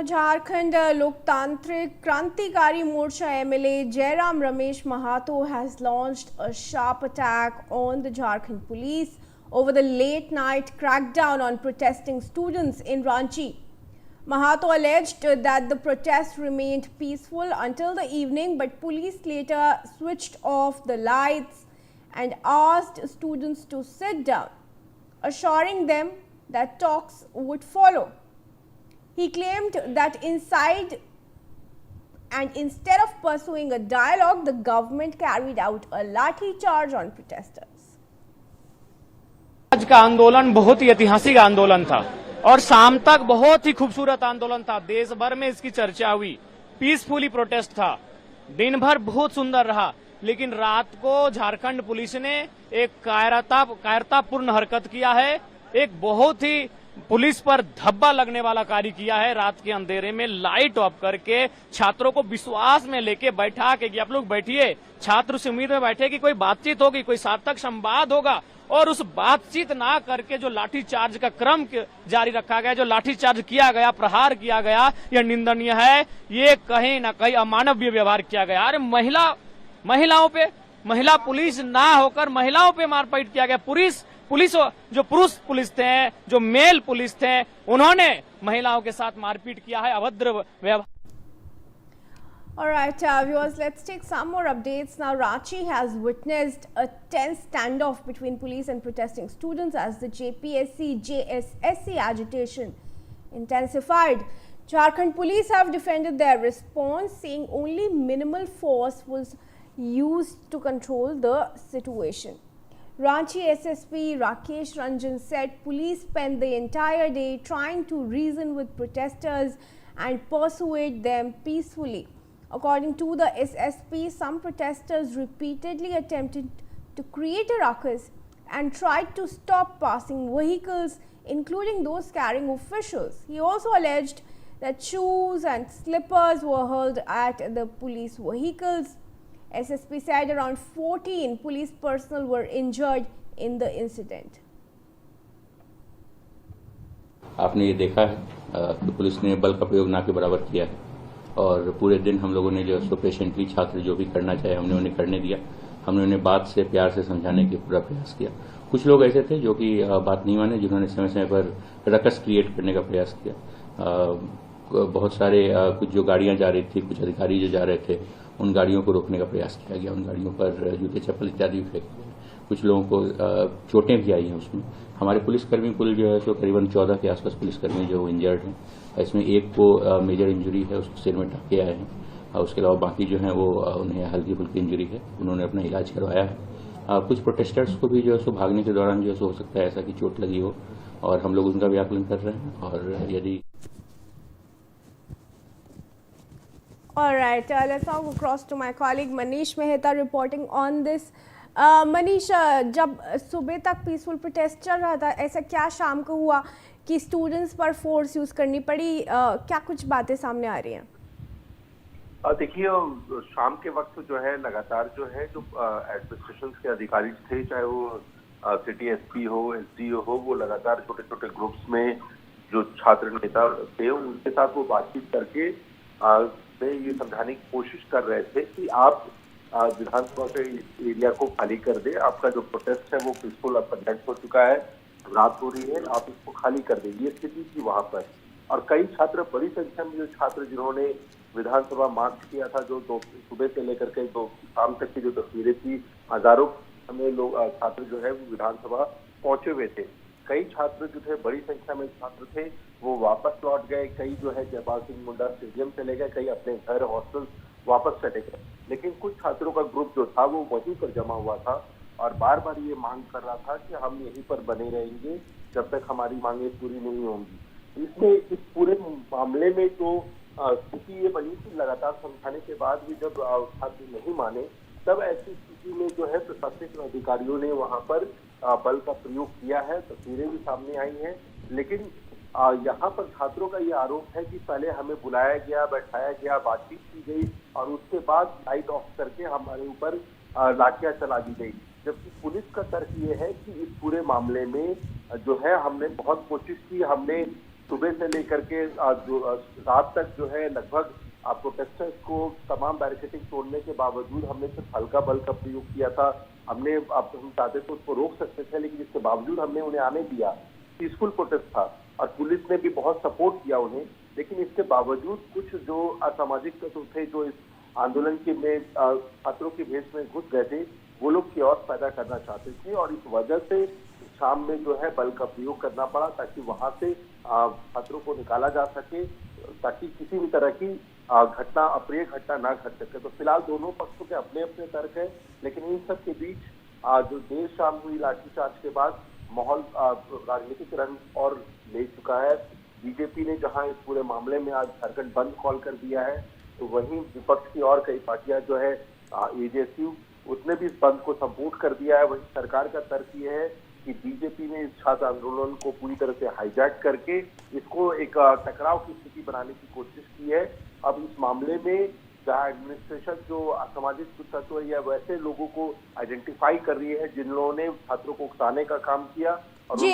Jharkhand Loktantric Krantikari Morcha MLA Jairam Ramesh Mahato has launched a sharp attack on the Jharkhand police over the late-night crackdown on protesting students in Ranchi. Mahato alleged that the protests remained peaceful until the evening, but police later switched off the lights and asked students to sit down, assuring them that talks would follow. He claimed that instead of pursuing a dialogue, the government carried out a lathi charge on protesters. आज का आंदोलन बहुत ही ऐतिहासिक आंदोलन था और शाम तक बहुत ही खूबसूरत आंदोलन था। देश भर में इसकी चर्चा हुई। पीसफुली प्रोटेस्ट था। दिन भर बहुत सुंदर रहा, लेकिन रात को झारखंड पुलिस ने एक कायरतापूर्ण हरकत किया है। एक बहुत ही पुलिस पर धब्बा लगने वाला कार्य किया है। रात के अंधेरे में लाइट ऑफ करके छात्रों को विश्वास में लेके बैठा के कि आप लोग बैठिए, छात्र उस उम्मीद में बैठे कि कोई बातचीत होगी, कोई सार्थक संवाद होगा, और उस बातचीत ना करके जो लाठीचार्ज का क्रम जारी रखा गया, जो लाठीचार्ज किया गया, प्रहार किया गया, यह निंदनीय है। ये कहीं ना कहीं अमानवीय व्यवहार किया गया। अरे महिला पुलिस ना होकर महिलाओं पे मारपीट किया गया। पुलिस जो पुरुष पुलिस थे, जो मेल पुलिस थे, उन्होंने महिलाओं के साथ मारपीट किया है, अभद्र व्यवहार। All right, viewers, let's take some more updates. Now, Ranchi has witnessed a tense standoff between police and protesting students as the JPSC-JSSC agitation intensified. Jharkhand police have defended their response, saying only minimal force was used to control the situation. Ranchi SSP Rakesh Ranjan said police spent the entire day trying to reason with protesters and persuade them peacefully. According to the SSP, some protesters repeatedly attempted to create a ruckus and tried to stop passing vehicles, including those carrying officials. He also alleged that shoes and slippers were hurled at the police vehicles. SSP said around 14 police personnel were injured in the incident. आपने ये देखा है कि police ने बल का प्रयोग ना के बराबर किया है और पूरे दिन हम लोगों ने जो सो पेशेंटली छात्र जो भी करना चाहे हमने उन्हें करने दिया। हमने उन्हें बात से प्यार से समझाने की पूरा प्रयास किया। कुछ लोग ऐसे थे जो कि बात नहीं माने, जिन्होंने समय समय पर रकस क्रिएट करने का प्रयास किया। बहुत सारे कुछ जो गाड़ियां जा रही थी, कुछ अधिकारी जो जा रहे थे, उन गाड़ियों को रोकने का प्रयास किया गया। उन गाड़ियों पर जूते चप्पल इत्यादि भी फेंके गए। कुछ लोगों को चोटें भी आई हैं उसमें। हमारे पुलिसकर्मी कुल जो है सो करीबन 14 के आसपास पुलिसकर्मी जो इंजर्ड हैं। इसमें एक को मेजर इंजरी है, उसको सिर में टाँके आए हैं। उसके अलावा बाकी जो हैं वो उन्हें हल्की फुल्की इंजरी है, उन्होंने अपना इलाज करवाया है। कुछ प्रोटेस्टर्स को भी जो है सो भागने के दौरान जो है सो हो सकता है ऐसा कि चोट लगी हो, और हम लोग उनका भी आकलन कर रहे हैं। और यदि All right, let's now go across to my colleague Manish Mehta reporting on this. Manish, जब सुबह तक पीसफुल प्रोटेस्ट चल रहा था, ऐसा क्या शाम को हुआ कि स्टूडेंट्स पर फोर्स यूज करनी पड़ी? क्या कुछ बातें सामने आ रही हैं? देखिए, शाम के वक्त जो है लगातार जो है जो एडमिनिस्ट्रेशन के अधिकारी थे, चाहे वो सिटी एसपी हो, एसडीओ हो, वो लगातार छोटे छोटे ग्रुप्स में जो छात्र नेता थे उनके साथ वो बातचीत करके ये समझाने की कोशिश कर रहे थे कि आप विधानसभा के एरिया को खाली कर दे। आपका जो प्रोटेस्ट है वो पीसफुल कंडक्ट हो चुका है, रात हो रही है, आप इसको खाली कर दें। ये स्थिति थी वहां पर। और कई छात्र, बड़ी संख्या में जो छात्र जिन्होंने विधानसभा मार्च किया था, जो सुबह से लेकर के तो शाम तक की जो तस्वीरें थी, हजारों में लोग छात्र जो है वो विधानसभा पहुंचे हुए थे। कई छात्र जो थे, बड़ी संख्या में छात्र थे, वो वापस लौट गए। कई जो है जयपाल सिंह मुंडा स्टेडियम चले गए, कई अपने घर हॉस्टल वापस चले गए। लेकिन कुछ छात्रों का ग्रुप जो था वो वहीं पर जमा हुआ था और बार बार ये मांग कर रहा था कि हम यहीं पर बने रहेंगे जब तक हमारी मांगे पूरी नहीं होंगी। इसमें इस पूरे मामले में जो स्थिति ये बनी थी, लगातार समझाने के बाद भी जब छात्र नहीं माने, तब ऐसी स्थिति में जो है प्रशासनिक अधिकारियों ने वहां पर बल का प्रयोग किया है। तस्वीरें भी सामने आई हैं। लेकिन यहाँ पर छात्रों का ये आरोप है कि पहले हमें बुलाया गया, बैठाया गया, बातचीत की गई और उसके बाद लाइट ऑफ करके हमारे ऊपर लाठियां चला दी गई। जबकि पुलिस का तर्क ये है कि इस पूरे मामले में जो है हमने बहुत कोशिश की, हमने सुबह से लेकर के रात तक जो है लगभग प्रोटेस्टर्स को तमाम बैरिकेडिंग तोड़ने के बावजूद हमने सिर्फ हल्का बल का प्रयोग किया था। हम चाहते तो उसको रोक सकते थे, लेकिन इसके बावजूद हमने उन्हें आने दिया। पीसफुल प्रोटेस्ट था और पुलिस ने भी बहुत सपोर्ट किया उन्हें, लेकिन इसके बावजूद कुछ जो असामाजिक तत्व थे जो इस आंदोलन के में छात्रों के भेष में घुस गए थे, वो लोग कियोस्क पैदा करना चाहते थे और इस वजह से शाम में जो है बल का प्रयोग करना पड़ा ताकि वहां से छात्रों को निकाला जा सके, ताकि किसी भी तरह की घटना, अप्रिय घटना ना घट सके। तो फिलहाल दोनों पक्षों के अपने अपने तर्क है, लेकिन इन सब के बीच जो देर शाम हुई लाठीचार्ज के बाद माहौल राजनीतिक रंग और ले चुका है। बीजेपी ने जहां इस पूरे मामले में आज झारखंड बंद कॉल कर दिया है, तो वहीं विपक्ष की और कई पार्टियां जो है एजेएसयू, उसने भी इस बंद को सपोर्ट कर दिया है। वहीं सरकार का तर्क ये है कि बीजेपी ने इस छात्र आंदोलन को पूरी तरह से हाईजैक करके इसको एक टकराव की स्थिति बनाने की कोशिश की है। अब इस मामले में जहां एडमिनिस्ट्रेशन जो असामाजिक तत्व या वैसे लोगों को आइडेंटिफाई कर रही है जिन लोगों ने छात्रों को उकसाने का काम किया और जी